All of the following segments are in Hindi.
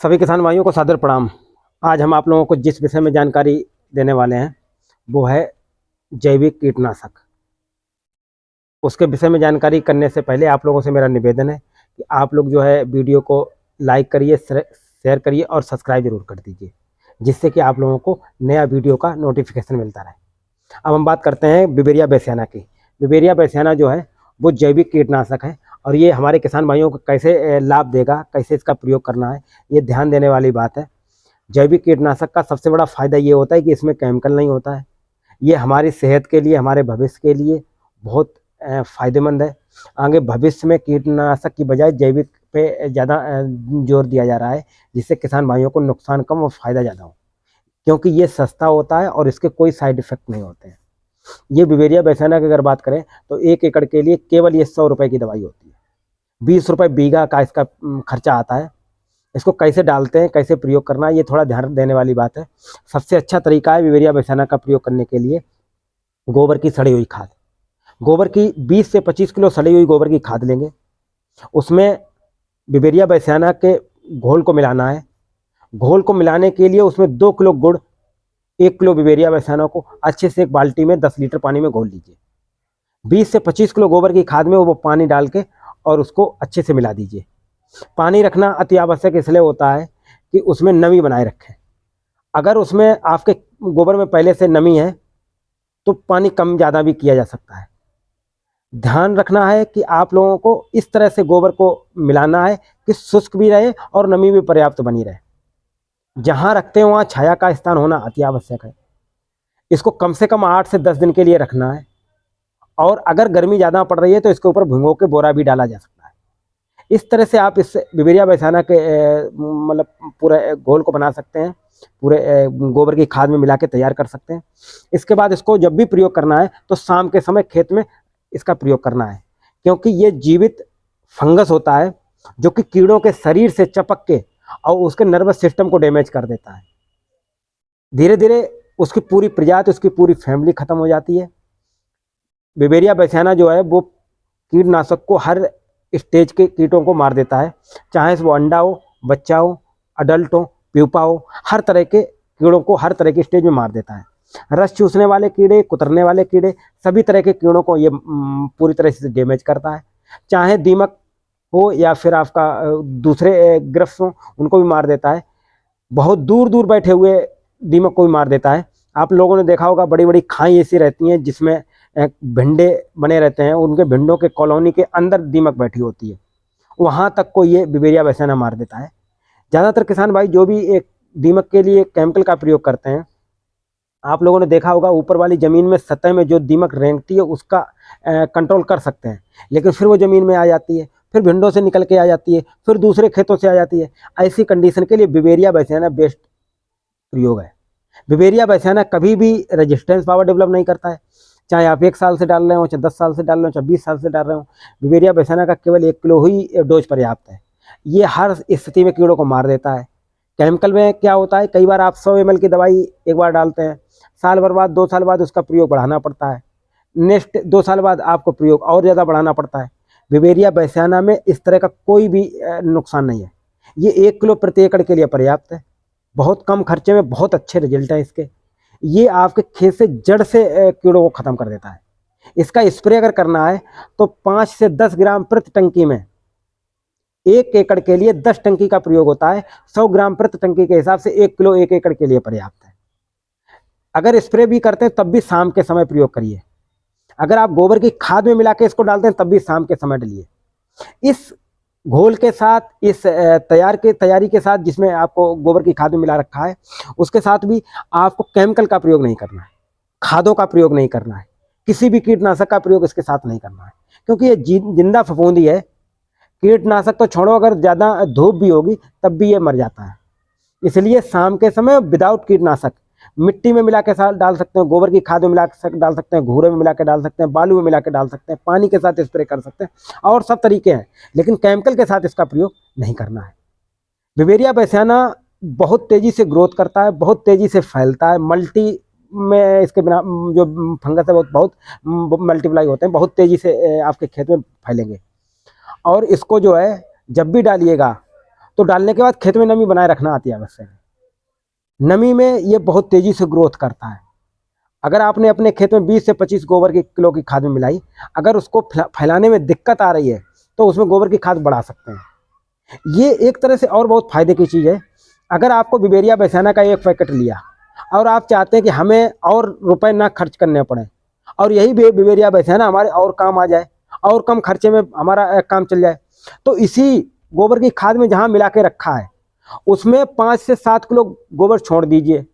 सभी किसान भाइयों को सादर प्रणाम। आज हम आप लोगों को जिस विषय में जानकारी देने वाले हैं वो है जैविक कीटनाशक। उसके विषय में जानकारी करने से पहले आप लोगों से मेरा निवेदन है कि आप लोग जो है वीडियो को लाइक करिए, शेयर करिए और सब्सक्राइब जरूर कर दीजिए, जिससे कि आप लोगों को नया वीडियो का नोटिफिकेशन मिलता रहे। अब हम बात करते हैं बिवेरिया बेसियाना की। बिवेरिया बेसियाना जो है वो जैविक कीटनाशक है और ये हमारे किसान भाइयों को कैसे लाभ देगा, कैसे इसका प्रयोग करना है, ये ध्यान देने वाली बात है। जैविक कीटनाशक का सबसे बड़ा फायदा ये होता है कि इसमें केमिकल नहीं होता है। ये हमारी सेहत के लिए, हमारे भविष्य के लिए बहुत फायदेमंद है। आगे भविष्य में कीटनाशक की बजाय जैविक पे ज़्यादा जोर दिया जा रहा है, जिससे किसान भाइयों को नुकसान कम और फायदा ज़्यादा हो, क्योंकि ये सस्ता होता है और इसके कोई साइड इफेक्ट नहीं होते हैं। ये बिवेरिया बेसियाना की अगर बात करें तो 1 एकड़ के लिए केवल ये 100 रुपये की दवाई होती है। 20 रुपये बीघा का इसका खर्चा आता है। इसको कैसे डालते हैं, कैसे प्रयोग करना है, ये थोड़ा ध्यान देने वाली बात है। सबसे अच्छा तरीका है बिवेरिया बेसियाना का प्रयोग करने के लिए गोबर की सड़ी हुई खाद। गोबर की 20 से 25 किलो सड़ी हुई गोबर की खाद लेंगे, उसमें बिवेरिया बेसियाना के घोल को मिलाना है। घोल को मिलाने के लिए उसमें 2 किलो गुड़, 1 किलो बिवेरिया बेसियाना को अच्छे से एक बाल्टी में 10 लीटर पानी में घोल लीजिए। 20 से 25 किलो गोबर की खाद में वो पानी डाल के और उसको अच्छे से मिला दीजिए। पानी रखना अति आवश्यक इसलिए होता है कि उसमें नमी बनाए रखें। अगर उसमें आपके गोबर में पहले से नमी है तो पानी कम ज़्यादा भी किया जा सकता है। ध्यान रखना है कि आप लोगों को इस तरह से गोबर को मिलाना है कि शुष्क भी रहे और नमी भी पर्याप्त बनी रहे। जहाँ रखते हैं वहाँ छाया का स्थान होना अति आवश्यक है। इसको कम से कम 8 से 10 दिन के लिए रखना है और अगर गर्मी ज़्यादा पड़ रही है तो इसके ऊपर भिगो के बोरा भी डाला जा सकता है। इस तरह से आप इस बिवेरिया बेसियाना के मतलब पूरे घोल को बना सकते हैं, पूरे गोबर की खाद में मिला के तैयार कर सकते हैं। इसके बाद इसको जब भी प्रयोग करना है तो शाम के समय खेत में इसका प्रयोग करना है, क्योंकि ये जीवित फंगस होता है जो कि कीड़ों के शरीर से चपक के और उसके नर्वस सिस्टम को डैमेज कर देता है। धीरे धीरे उसकी पूरी प्रजाति, उसकी पूरी फैमिली खत्म हो जाती है। बिवेरिया बेसियाना जो है वो कीटनाशक को हर स्टेज के कीटों को मार देता है, चाहे वो अंडा हो, बच्चा हो, अडल्ट हो, प्यूपा हो, हर तरह के कीड़ों को हर तरह के स्टेज में मार देता है। रस चूसने वाले कीड़े, कुतरने वाले कीड़े, सभी तरह के कीड़ों को ये पूरी तरह से डैमेज करता है। चाहे दीमक हो या फिर आपका दूसरे ग्रफ्स हो, उनको भी मार देता है। बहुत दूर दूर बैठे हुए दीमक को भी मार देता है। आप लोगों ने देखा होगा बड़ी बड़ी खाई ऐसी रहती हैं जिसमें भिंडे बने रहते हैं, उनके भिंडों के कॉलोनी के अंदर दीमक बैठी होती है, वहाँ तक को ये बिवेरिया बेसियाना मार देता है। ज़्यादातर किसान भाई जो भी एक दीमक के लिए केमिकल का प्रयोग करते हैं, आप लोगों ने देखा होगा ऊपर वाली ज़मीन में सतह में जो दीमक रेंगती है उसका कंट्रोल कर सकते हैं, लेकिन फिर वो ज़मीन में आ जाती है, फिर भिंडों से निकल के आ जाती है, फिर दूसरे खेतों से आ जाती है। ऐसी कंडीशन के लिए बिवेरिया बेसियाना बेस्ट प्रयोग है। बिवेरिया बेसियाना कभी भी रेजिस्टेंस पावर डेवलप नहीं करता है, चाहे आप 1 साल से डाल रहे हो, चाहे 10 साल से डाल रहे हो, चाहे 20 साल से डाल रहे हो। बिवेरिया बेसियाना का केवल 1 किलो ही डोज पर्याप्त है। ये हर स्थिति में कीड़ों को मार देता है। केमिकल में क्या होता है, कई बार आप 100 ml की दवाई एक बार डालते हैं, साल भर बाद 2 साल बाद उसका प्रयोग बढ़ाना पड़ता है, नेक्स्ट 2 साल बाद आपको प्रयोग और ज़्यादा बढ़ाना पड़ता है। बिवेरिया बेसियाना में इस तरह का कोई भी नुकसान नहीं है। ये 1 किलो प्रति एकड़ के लिए पर्याप्त है। बहुत कम खर्चे में बहुत अच्छे रिजल्ट हैं इसके। ये आपके खेत से जड़ से कीड़ों को ख़त्म कर देता है। इसका स्प्रे अगर करना है तो 5 से 10 ग्राम प्रति टंकी में, 1 एकड़ के लिए 10 टंकी का प्रयोग होता है। 100 ग्राम प्रति टंकी के हिसाब से 1 किलो 1 एकड़ के लिए पर्याप्त है। अगर स्प्रे भी करते हैं तब भी शाम के समय प्रयोग करिए। अगर आप गोबर की खाद में मिला के इसको डालते हैं तब भी शाम के समय डालिए। इस घोल के साथ, इस तैयारी के साथ जिसमें आपको गोबर की खाद में मिला रखा है, उसके साथ भी आपको केमिकल का प्रयोग नहीं करना है, खादों का प्रयोग नहीं करना है, किसी भी कीटनाशक का प्रयोग इसके साथ नहीं करना है, क्योंकि ये जिंदा फफूंदी है। कीटनाशक तो छोड़ो, अगर ज़्यादा धूप भी होगी तब भी ये मर जाता है। इसलिए शाम के समय विदाउट कीटनाशक मिट्टी में मिला के साथ डाल सकते हैं, गोबर की खाद में मिला के डाल सकते हैं, घूरे में मिला के डाल सकते हैं, बालू में मिला के डाल सकते हैं, पानी के साथ स्प्रे कर सकते हैं, और सब तरीके हैं, लेकिन केमिकल के साथ इसका प्रयोग नहीं करना है। बिवेरिया बेसियाना बहुत तेज़ी से ग्रोथ करता है, बहुत तेज़ी से फैलता है। मल्टी में इसके बिना जो फंगस है बहुत मल्टीप्लाई होते हैं, बहुत तेज़ी से आपके खेत में फैलेंगे। और इसको जो है जब भी डालिएगा तो डालने के बाद खेत में नमी बनाए रखना अति आवश्यक है। नमी में ये बहुत तेजी से ग्रोथ करता है। अगर आपने अपने खेत में 20 से 25 गोबर की किलो की खाद में मिलाई, अगर उसको फैलाने में दिक्कत आ रही है तो उसमें गोबर की खाद बढ़ा सकते हैं। ये एक तरह से और बहुत फायदे की चीज़ है। अगर आपको बिवेरिया बैसियाना का 1 पैकेट लिया और आप चाहते हैं कि हमें और रुपए ना खर्च करने पड़े और यही बिवेरिया बैसियाना हमारे और काम आ जाए और कम खर्चे में हमारा काम चल जाए, तो इसी गोबर की खाद में जहाँ मिला के रखा है उसमें 5 से 7 किलो गोबर छोड़ दीजिए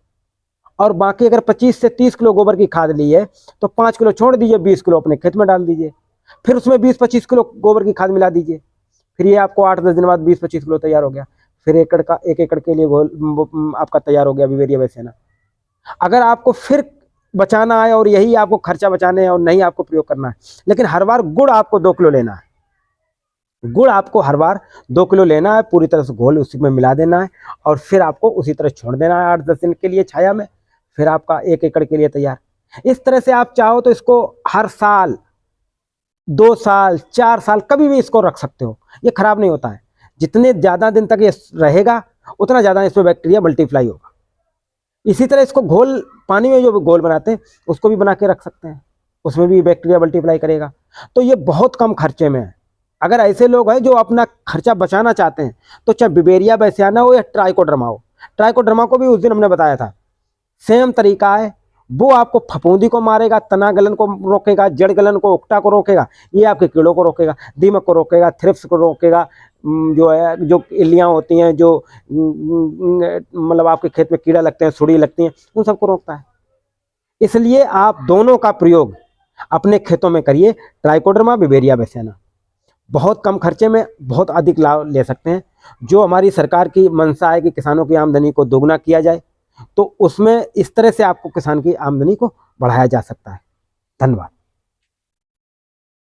और बाकी अगर 25 से 30 किलो गोबर की खाद ली है तो 5 किलो छोड़ दीजिए, 20 किलो अपने खेत में डाल दीजिए, फिर उसमें 20-25 किलो गोबर की खाद मिला दीजिए। फिर ये आपको 8-10 दिन बाद 20-25 किलो तैयार हो गया। फिर 1 एकड़ के लिए घोल आपका तैयार हो गया बिवेरिया बैसियाना। अगर आपको फिर बचाना है और यही आपको खर्चा बचाने हैं और नहीं आपको प्रयोग करना है, लेकिन हर बार गुड़ आपको 2 किलो लेना है। गुड़ आपको हर बार 2 किलो लेना है, पूरी तरह से घोल उसी में मिला देना है और फिर आपको उसी तरह छोड़ देना है 8-10 दिन के लिए छाया में। फिर आपका 1 एकड़ के लिए तैयार। इस तरह से आप चाहो तो इसको हर साल, 2 साल, 4 साल कभी भी इसको रख सकते हो, ये खराब नहीं होता है। जितने ज़्यादा दिन तक ये रहेगा उतना ज़्यादा इसमें बैक्टीरिया मल्टीप्लाई होगा। इसी तरह इसको घोल, पानी में जो घोल बनाते हैं उसको भी बना के रख सकते हैं, उसमें भी बैक्टीरिया मल्टीप्लाई करेगा। तो ये बहुत कम खर्चे में है। अगर ऐसे लोग हैं जो अपना खर्चा बचाना चाहते हैं तो चाहे बिवेरिया बैसियाना हो या ट्राइकोडर्मा हो, ट्राइकोडर्मा को भी उस दिन हमने बताया था, सेम तरीका है। वो आपको फफूंदी को मारेगा, तना गलन को रोकेगा, जड़ गलन को, उकटा को रोकेगा, ये आपके कीड़ों को रोकेगा, दीमक को रोकेगा, थ्रिप्स को रोकेगा, जो है जो इल्लियाँ होती हैं, जो मतलब आपके खेत में कीड़ा लगते हैं, सुड़ी लगती हैं, उन सबको रोकता है। इसलिए आप दोनों का प्रयोग अपने खेतों में करिए, ट्राइकोडर्मा, बिवेरिया बैसियाना। बहुत कम खर्चे में बहुत अधिक लाभ ले सकते हैं। जो हमारी सरकार की मंशा है कि किसानों की आमदनी को दोगुना किया जाए, तो उसमें इस तरह से आपको किसान की आमदनी को बढ़ाया जा सकता है। धन्यवाद।